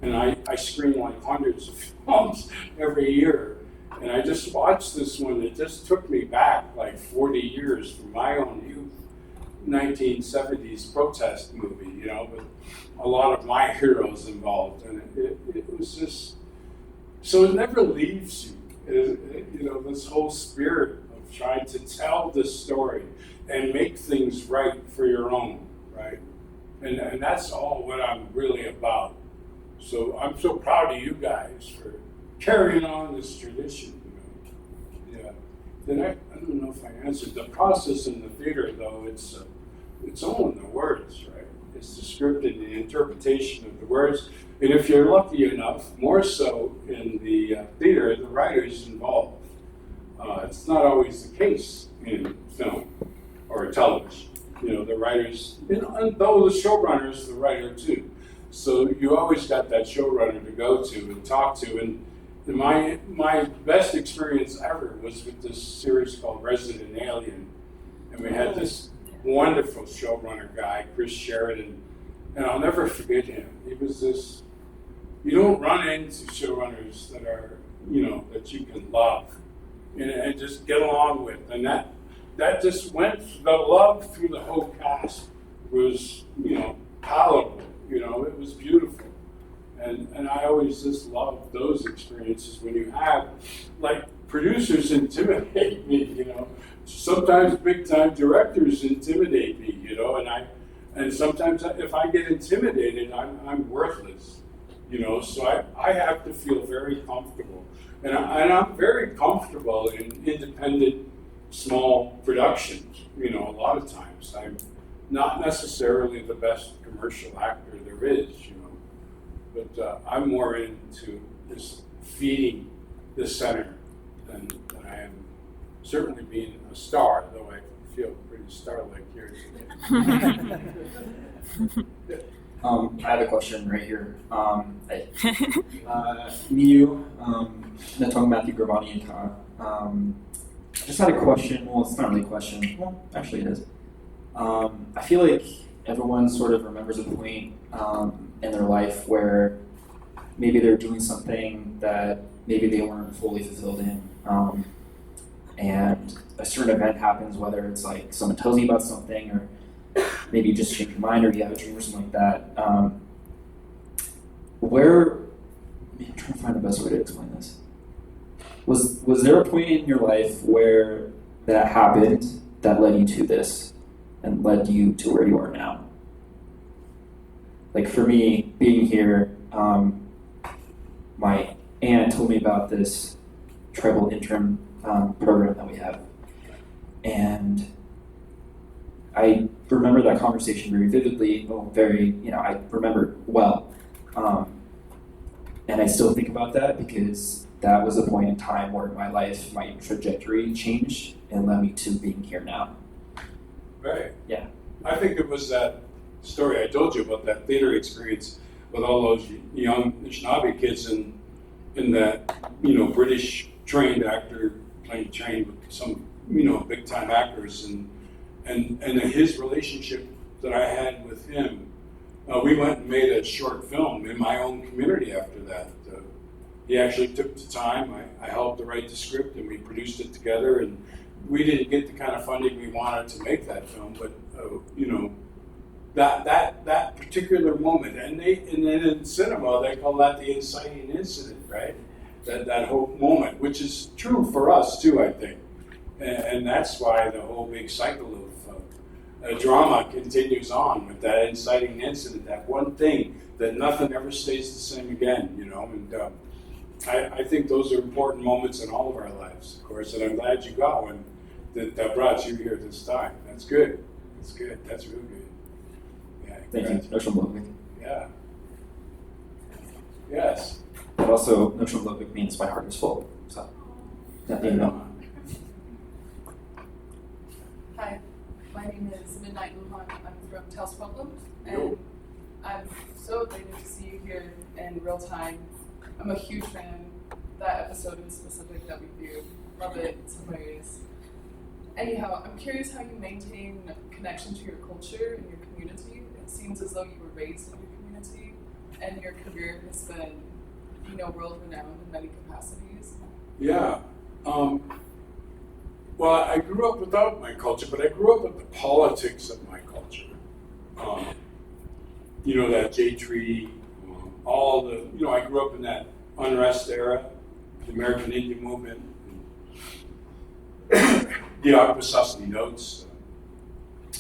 And I screen like hundreds of films every year. And I just watched this one that just took me back like 40 years from my own youth, 1970s protest movie, you know, with a lot of my heroes involved. And it was just, so it never leaves you. You know, this whole spirit of trying to tell this story and make things right for your own, right? And that's all what I'm really about. So I'm so proud of you guys for carrying on this tradition. You know? Yeah. Then I don't know if I answered the process in the theater, though. It's all in the words, right? It's the script and the interpretation of the words. And if you're lucky enough, more so in the theater, the writer's involved. It's not always the case in film or television. You know, the writers, you know, and though the showrunner is the writer too. So you always got that showrunner to go to and talk to. And my best experience ever was with this series called Resident Alien. And we had this wonderful showrunner guy, Chris Sheridan, and I'll never forget him. He was this, you don't run into showrunners that are, you know, that you can love and just get along with. And that just went, the love through the whole cast was, you know, palatable. You know, it was beautiful. And I always just love those experiences when you have, like, producers intimidate me, you know. Sometimes big-time directors intimidate me, you know, and sometimes if I get intimidated, I'm worthless, you know, so I have to feel very comfortable. And I'm very comfortable in independent, small productions, you know, a lot of times. I'm not necessarily the best commercial actor there is, you know, but I'm more into this feeding the center than I am certainly being a star, though I feel pretty star-like here today. I have a question right here. Me, you, Natong, Matthew, Gravani, and Ka. I just had a question. Well, it's not really a question. Well, actually it is. I feel like everyone sort of remembers a point in their life where maybe they're doing something that maybe they weren't fully fulfilled in. And a certain event happens, whether it's like someone tells you about something, or maybe you just change your mind, or you have a dream or something like that. I'm trying to find the best way to explain this. Was there a point in your life where that happened that led you to this and led you to where you are now? Like for me, being here, my aunt told me about this tribal intern program that we have. And I remember that conversation very vividly, I remember it well. And I still think about that because that was a point in time where my life, my trajectory changed and led me to being here now. Right. Yeah. I think it was that story I told you about, that theater experience with all those young Anishinaabe kids in that, you know, British trained actor playing trained with some, you know, big time actors, and his relationship that I had with him. We went and made a short film in my own community after that. He actually took the time. I helped to write the script, and we produced it together. And we didn't get the kind of funding we wanted to make that film, but you know, that particular moment, and then in cinema they call that the inciting incident, right? That whole moment, which is true for us too, I think, and that's why the whole big cycle of drama continues on with that inciting incident, that one thing that nothing ever stays the same again, you know. And I think those are important moments in all of our lives, of course, and I'm glad you got one that brought you here this time. That's good. That's good. That's real good. Yeah. Thank you. No trouble. Yeah. Yes. But also, no trouble means my heart is full. So, that you know. Hi, my name is Midnight Luhan. I'm from Tales Problems, and I'm so elated to see you here in real time. I'm a huge fan. That episode in specific that we viewed, love it. It's hilarious. Anyhow, I'm curious how you maintain connection to your culture and your community. It seems as though you were raised in your community, and your career has been, world-renowned in many capacities. Yeah. Well, I grew up without my culture, but I grew up with the politics of my culture. That J Tree, I grew up in that unrest era, the American Indian movement, the Aquasasni notes.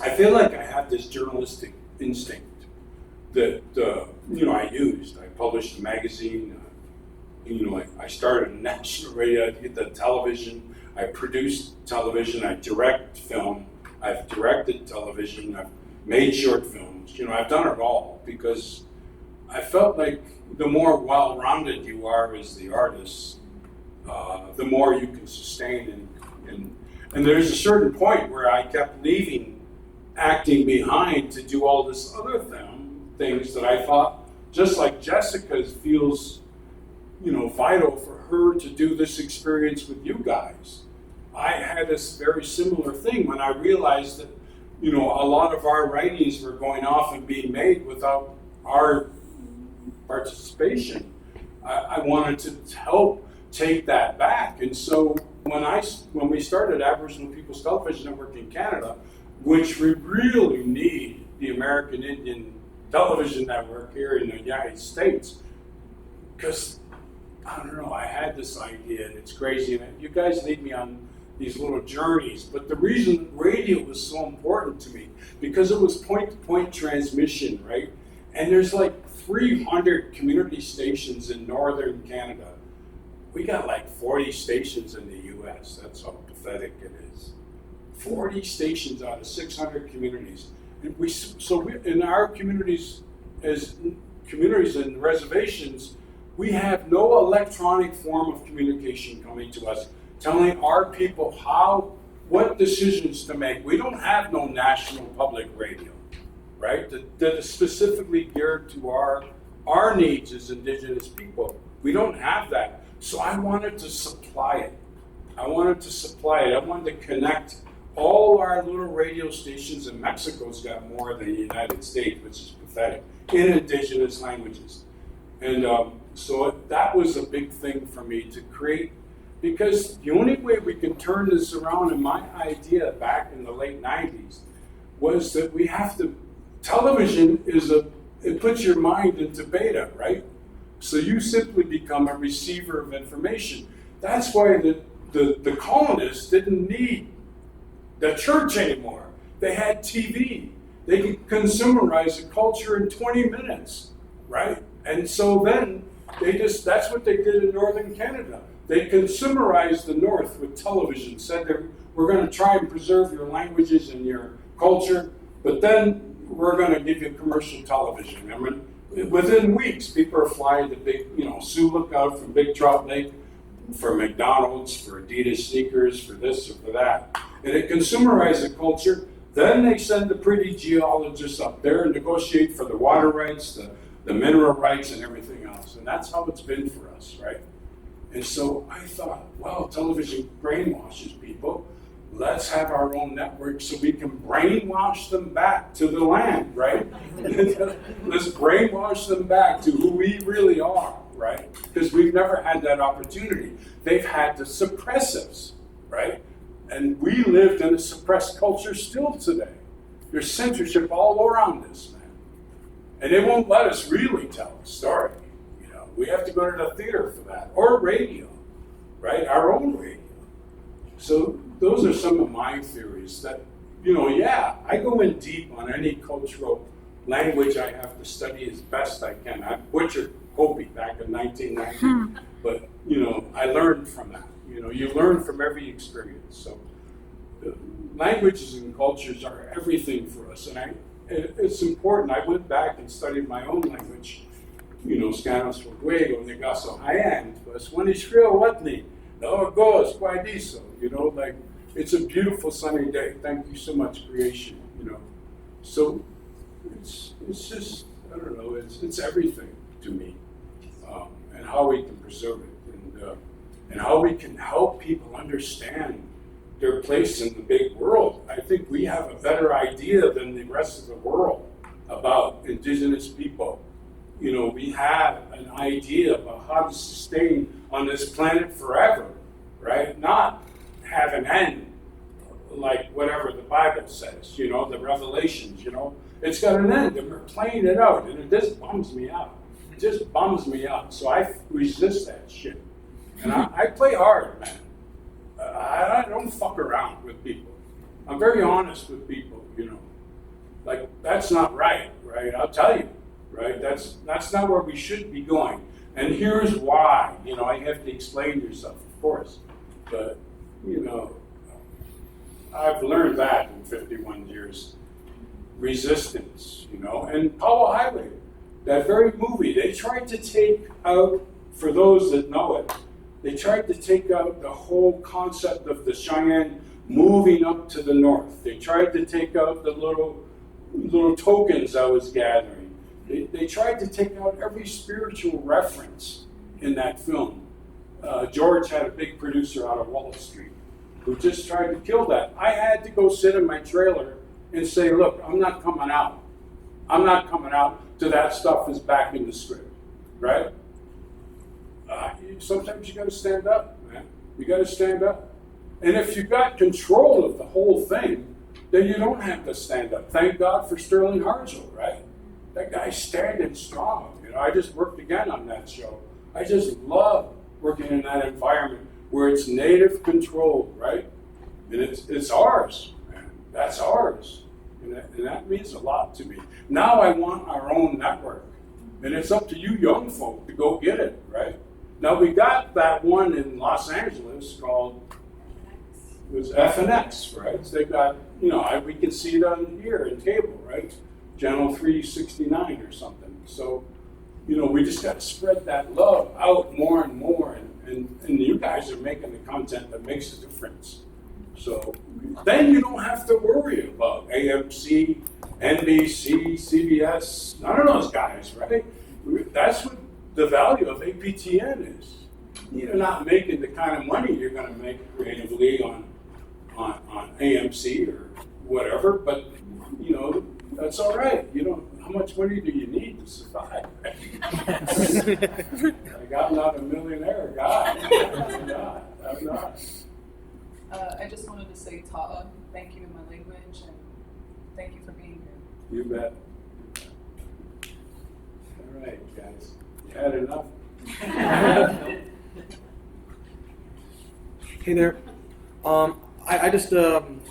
I feel like I have this journalistic instinct that, I used. I published a magazine. I started a national radio, I did the television, I produced television, I direct film, I've directed television, I've made short films. I've done it all because I felt like the more well-rounded you are as the artist, the more you can sustain. And there's a certain point where I kept leaving acting behind to do all this other things that I thought, just like Jessica's feels vital for her to do this experience with you guys. I had this very similar thing when I realized that, a lot of our writings were going off and being made without our participation. I wanted to help take that back. And so when we started Aboriginal People's Television Network in Canada, which we really need the American Indian Television Network here in the United States, because I don't know, I had this idea and it's crazy, and you guys lead me on these little journeys, but the reason radio was so important to me, because it was point-to-point transmission, right? And there's like 300 community stations in northern Canada. We got like 40 stations in the US, that's how pathetic it is. 40 stations out of 600 communities. And in our communities, as communities and reservations, we have no electronic form of communication coming to us, telling our people what decisions to make. We don't have no national public radio, right? That is specifically geared to our needs as Indigenous people. We don't have that. So I wanted to supply it. I wanted to connect all our little radio stations, and Mexico's got more than the United States, which is pathetic, in Indigenous languages. And so that was a big thing for me to create, because the only way we can turn this around, and my idea back in the late 90s, was that we have to, television it puts your mind into beta, right? So you simply become a receiver of information. That's why the colonists didn't need the church anymore. They had TV. They could consumerize a culture in 20 minutes, right? And so then that's what they did in northern Canada. They consumerized the North with television, said that we're going to try and preserve your languages and your culture, but then we're going to give you commercial television. I mean, within weeks, people are flying to big, Sioux Lookout from Big Trout Lake, for McDonald's, for Adidas sneakers, for this or for that. And it consumerized the culture. Then they send the pretty geologists up there and negotiate for the water rights, the mineral rights, and everything else. And that's how it's been for us, right? And so I thought, well, television brainwashes people. Let's have our own network so we can brainwash them back to the land, right? Let's brainwash them back to who we really are, right? Because we've never had that opportunity. They've had to suppress us, right? And we lived in a suppressed culture still today. There's censorship all around us, man. And they won't let us really tell the story. We have to go to the theater for that, or radio, right? Our own radio. So those are some of my theories that, I go in deep on any cultural language I have to study as best I can. I butchered Hopi back in 1990, but, I learned from that. You learn from every experience. So languages and cultures are everything for us. And it's important. I went back and studied my own language. Scanos for Guego, Negaso Hayang, but when it's real, what me? No, it goes, Guaidiso, it's a beautiful sunny day. Thank you so much, creation, So it's just, I don't know, it's everything to me, and how we can preserve it, and how we can help people understand their place in the big world. I think we have a better idea than the rest of the world about Indigenous people we have an idea about how to sustain on this planet forever, right? Not have an end, like whatever the Bible says, the Revelations, it's got an end, and we're playing it out, and it just bums me out. It just bums me out. So I resist that shit. And I play hard, man. I don't fuck around with people. I'm very honest with people, Like, that's not right? I'll tell you, right? That's not where we should be going. And here's why, I have to explain yourself, of course. But, I've learned that in 51 years. Resistance, And Paulo Highway, that very movie, they tried to take out, for those that know it, they tried to take out the whole concept of the Cheyenne moving up to the north. They tried to take out the little tokens I was gathering. They tried to take out every spiritual reference in that film. George had a big producer out of Wall Street who just tried to kill that. I had to go sit in my trailer and say, look, I'm not coming out. I'm not coming out till that stuff is back in the script, right? Sometimes you got to stand up, man. You got to stand up. And if you got control of the whole thing, then you don't have to stand up. Thank God for Sterling Hartzell, right? That guy's standing strong. I just worked again on that show. I just love working in that environment where it's native controlled, right? And it's ours, man. That's ours. And that means a lot to me. Now I want our own network. And it's up to you young folk to go get it, right? Now we got that one in Los Angeles called, it was FNX, right? So they got, we can see it on here in cable, right? Channel 369 or something. So, we just got to spread that love out more and more. And you guys are making the content that makes a difference. So then you don't have to worry about AMC, NBC, CBS, none of those guys, right? That's what the value of APTN is. You're not making the kind of money you're going to make creatively on AMC or whatever, but that's all right. How much money do you need to survive? Right? I'm not a millionaire guy. I'm not. I just wanted to say ta'a, thank you in my language, and thank you for being here. You bet. All right, guys. You had enough? Hey there. I just I'm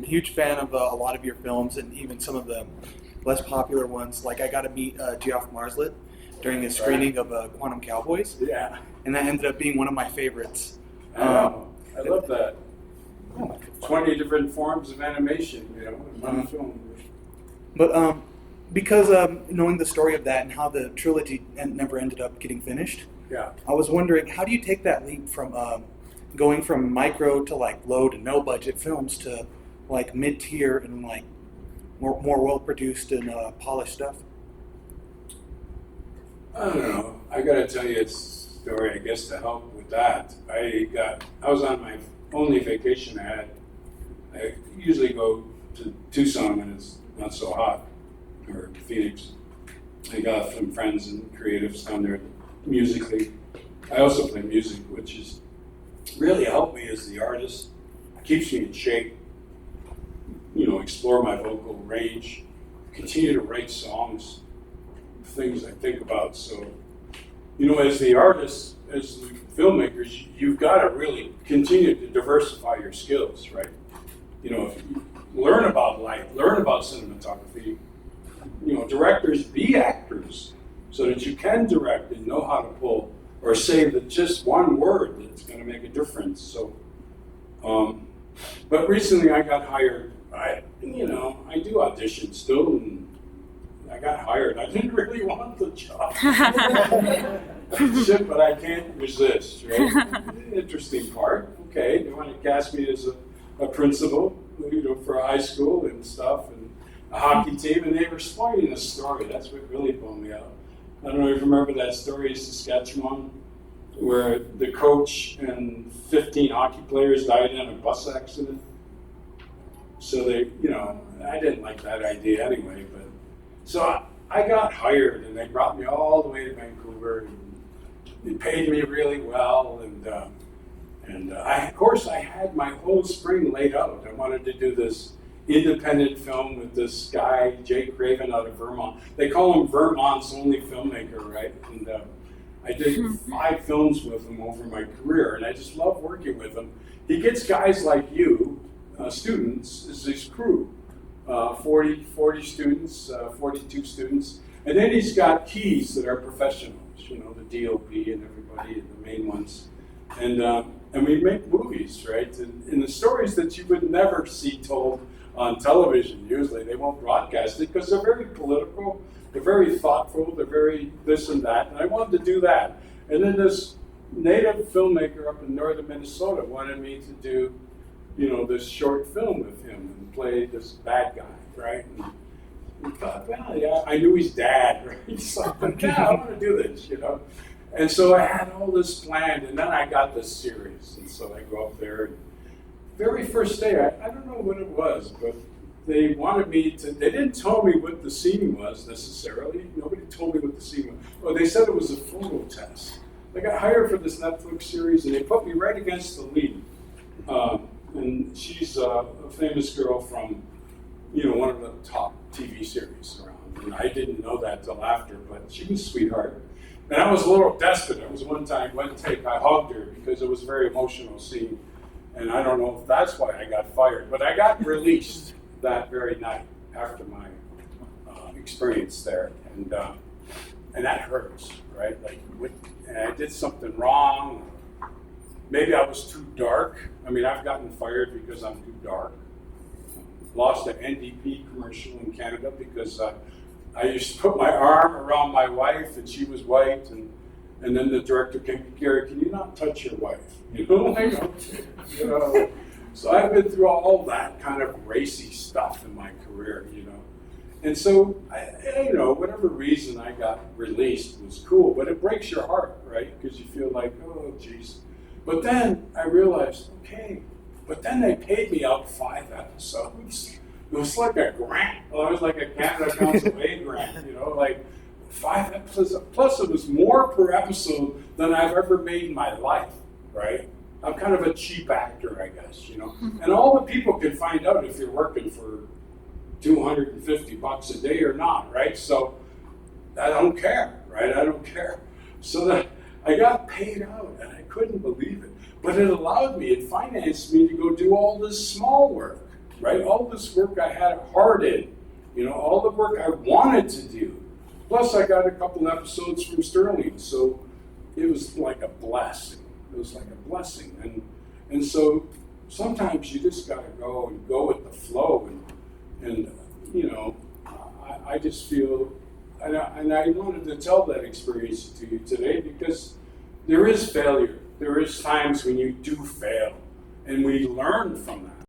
a huge fan of a lot of your films, and even some of the less popular ones. Like I got to meet Geoff Marslet during a screening of Quantum Cowboys. Yeah. And that ended up being one of my favorites. I love that. 20 different forms of animation, in one film. But because knowing the story of that and how the trilogy never ended up getting finished, Yeah. I was wondering, how do you take that leap from going from micro to like low to no budget films to like mid tier and like more well produced and polished stuff? I don't know. I got to tell you a story, I guess, to help with that. I was on my only vacation I had. I usually go to Tucson when it's not so hot, or Phoenix. I got some friends and creatives down there musically. I also play music, which is really helped me as the artist. It keeps me in shape. Explore my vocal range, continue to write songs, things I think about. So, as the artist, as the filmmakers, you've got to really continue to diversify your skills, right? If you learn about light, learn about cinematography. Directors be actors so that you can direct and know how to pull or say that just one word that's going to make a difference. So, but recently I got hired. I do auditions still, and I got hired. I didn't really want the job. Shit, but I can't resist, right? Interesting part. Okay, they want to cast me as a principal, for a high school and stuff, and a hockey team, and they were spoiling the story. That's what really bummed me out. I don't know if you remember that story in Saskatchewan, where the coach and 15 hockey players died in a bus accident. So I didn't like that idea anyway, but so I got hired, and they brought me all the way to Vancouver. And they paid me really well, and of course, I had my whole spring laid out. I wanted to do this independent film with this guy, Jake Craven, out of Vermont. They call him Vermont's only filmmaker, right? And I did 5 films with him over my career, and I just love working with him. He gets guys like you, students, as his crew, 40 students, 42 students, and then he's got keys that are professionals, you know, the DOP and everybody, the main ones. And we make movies, right? And the stories that you would never see told on television, usually they won't broadcast it because they're very political, they're very thoughtful, they're very this and that. And I wanted to do that. And then this native filmmaker up in northern Minnesota wanted me to do, you know, this short film with him and play this bad guy, right? And we thought, well, yeah, I knew his dad, right? So I thought, yeah, I want to do this, you know. And so I had all this planned, and then I got this series. And so I go up there, and very first day, I don't know what it was, but they wanted me to, they didn't tell me what the scene was necessarily. Nobody told me what the scene was. Well, they said it was a photo test. I got hired for this Netflix series, and they put me right against the lead. And she's a famous girl from, you know, one of the top TV series around. And I didn't know that till after, but she was a sweetheart. And I was a little desperate. It was one take, I hugged her because it was a very emotional scene. And I don't know if that's why I got fired, but I got released that very night after my experience there. And that hurts, right? Like, and I did something wrong. Maybe I was too dark. I mean, I've gotten fired because I'm too dark. Lost an NDP commercial in Canada because I used to put my arm around my wife, and she was white, and then the director came, Gary, can you not touch your wife? You know, you know. So I've been through all that kind of racy stuff in my career, you know. And so, you know, whatever reason I got released was cool, but it breaks your heart, right? Because you feel like, oh, geez. But then I realized, okay, but then they paid me out 5 episodes. It was like a grant. Well, it was like a Canada Council aid grant, you know, like 5 episodes. Plus, it was more per episode than I've ever made in my life, right? I'm kind of a cheap actor, I guess, you know. And all the people can find out if you're working for $250 a day or not, right? So I don't care, right? I don't care. So that I got paid out, and I couldn't believe it. But it allowed me, it financed me to go do all this small work. Right, all this work I had a heart in, you know, all the work I wanted to do. Plus, I got a couple episodes from Sterling, so it was like a blessing. It was like a blessing, and so sometimes you just got to go and go with the flow, and you know, I just feel, and I wanted to tell that experience to you today because there is failure. There is times when you do fail, and we learn from that.